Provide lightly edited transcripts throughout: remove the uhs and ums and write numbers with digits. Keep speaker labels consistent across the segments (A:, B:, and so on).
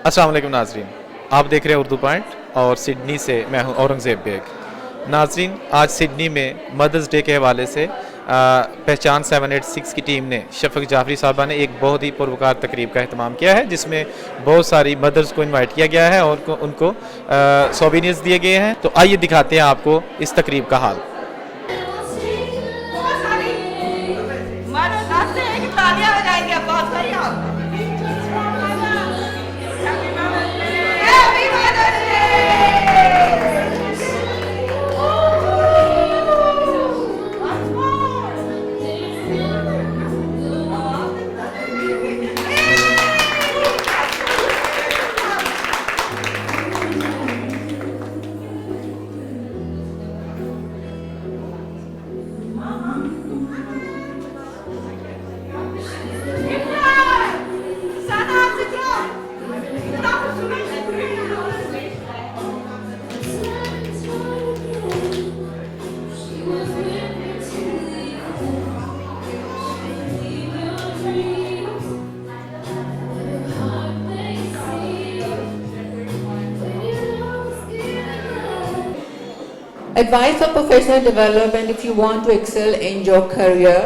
A: अस्सलाम वालेकुम नाजरीन, आप देख रहे हैं उर्दू पॉइंट और सिडनी से मैं हूं औरंगजेब बेग। नाजरीन, आज सिडनी में मदर्स डे के हवाले से पहचान 786 की टीम ने शफक जाफरी साहबा ने एक बहुत ही पुरवकार तकरीब का अहतमाम किया है, जिसमें बहुत सारी मदर्स को इनवाइट किया गया है और उनको सोवेनियर्स दिए गए हैं। तो आइए दिखाते हैं आपको इस तकरीब का हाल।
B: Advice for professional development if you want to excel in your career.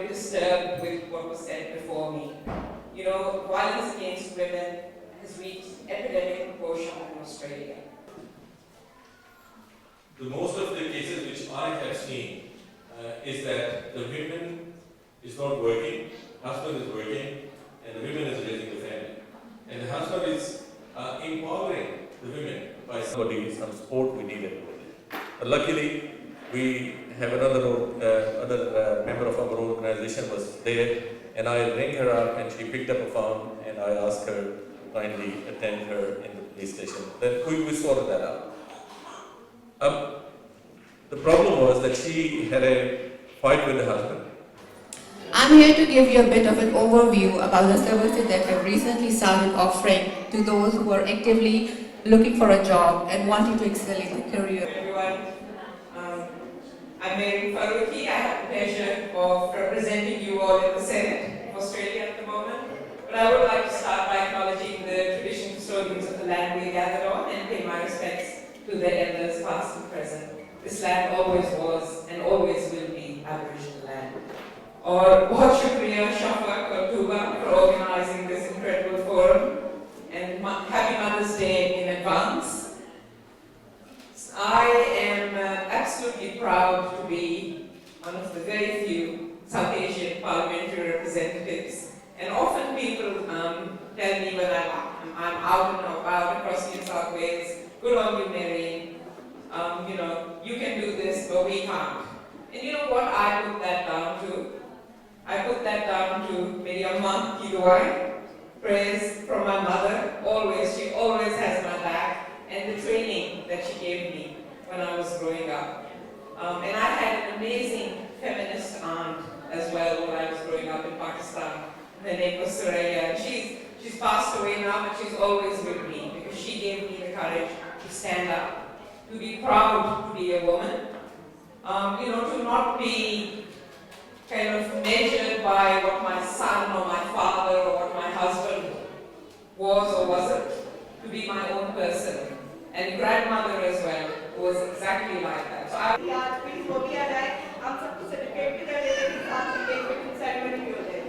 C: Disturbed with what was said before me. You know, violence against women has reached epidemic proportion in Australia.
D: The most of the cases which I have seen is that the women is not working, husband is working, and the women is raising the family. And the husband is empowering the women by some support we needed. But luckily, we have another member of our organization was there, and I rang her up, and she picked up a phone, and I asked her to kindly attend her in the police station. Then we sorted that out. The problem was that she had a fight with the husband.
B: I'm here to give you a bit of an overview about the services that have recently started offering to those who are actively looking for a job and wanting to excel in their career.
C: Everyone, I'm Mary Faruqi. I have the pleasure of representing you all in the Senate of Australia at the moment. But I would like to start by acknowledging the traditional custodians of the land we gathered on and pay my respects to their elders past and present. This land always was and always will be Aboriginal land. और बहुत शुक्रिया शफक और तुबा for organizing this incredible forum, and happy Mother's Day in advance. I am absolutely proud to be one of the very few South Asian parliamentary representatives, and often people tell me when I'm out and about across New South Wales, good on you, Mary, you know, you can do this but we can't. And you know what I put that down to? I put that down to Meri Amma ki duai, prayers from my mother, always, she always has my back, and the training that she gave me when I was growing up. And I had an amazing feminist aunt as well when I was growing up in Pakistan. Her name was Suraya. She's passed away now, but she's always with me because she gave me the courage to stand up, to be proud to be a woman, you know, to not be kind of measured by what my son or my father or what my husband was or wasn't, to be my own person. And grandmother as well was exactly like that. So I please हो गया है, हम सबको certificate भी दे देते हैं, साथ में एक सेरेमनी भी होती है।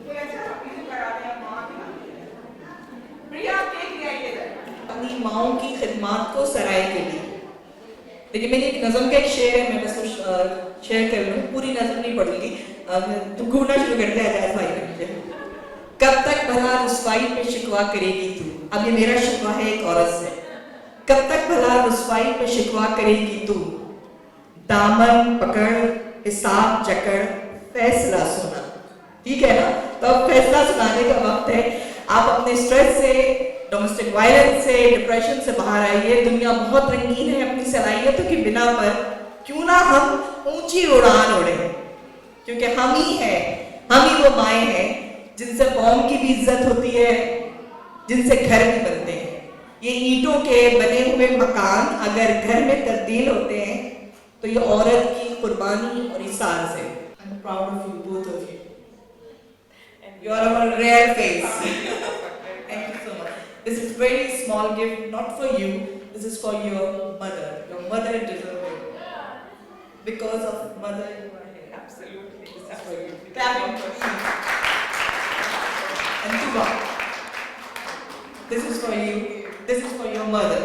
C: कोई अच्छा चीज करा दे मां की। प्रिया देख लिया ये अपनी माओं की खिदमत को सराय के लिए। देखिए मेरी एक नज़म का एक शेर है, मैं बस शेयर कर लूँ, पूरी नज़म नहीं पढ़ूंगी, तुम घूमना शुरू कर दिया जाए भाई ने। कब तक भला रुसवाई पे शिकवा करेगी तू, अब ये मेरा शिकवा है एक औरत से। कब तक भला रुसवाई पे शिकवा करेगी तू, दामन पकड़ हिसाब जकड़ फैसला सुना। ठीक है ना, तो अब फैसला सुनाने का वक्त है। आप अपने स्ट्रेस से, डोमेस्टिक वायलेंस से, डिप्रेशन से बाहर आइए। दुनिया बहुत रंगीन है, अपनी सलाहियतों की बिना पर क्यों ना हम ऊंची उड़ान उड़े, क्योंकि हम ही हैं, हम ही वो माएँ हैं जिनसे कौम की भी इज्जत होती है, जिनसे घर भी बनते हैं। ये ईंटों के बने हुए मकान अगर घर में तब्दील होते हैं तो ये औरत की कुर्बानी और इसार से।
E: I'm proud of you, both of you.
B: And you are our rare face.
E: Thank you so much. This is very small gift, not for you. This is for your mother. Your mother deserves it. Because of mother, you are here.
C: Absolutely.
E: This is for you. Clap for you. And Tuba, this is for you. This is for your mother.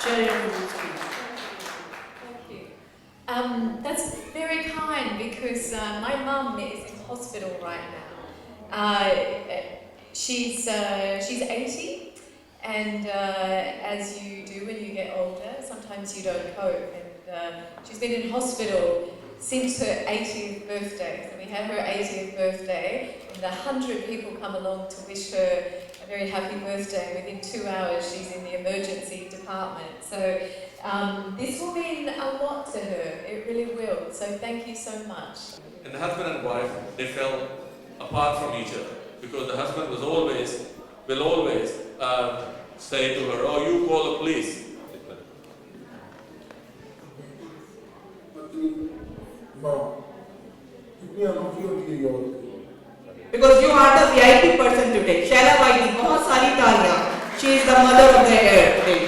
E: Cherry fruit.
F: Thank you. That's very kind because my mum is in hospital right now. She's 80, and as you do when you get older, sometimes you don't cope. And she's been in hospital since her 80th birthday. So we had her 80th birthday, and 100 people come along to wish her a very happy birthday. Within 2 hours, she's in the emergency department. So this will mean a lot to her. It really will. So thank you so much.
D: And the husband and wife, they fell apart from each other because the husband will always say to her, "Oh, you call the police."
E: Because you are the VIP person today. Shaila Vaidi, बहुत सारी तालियां. She is the mother of the year today.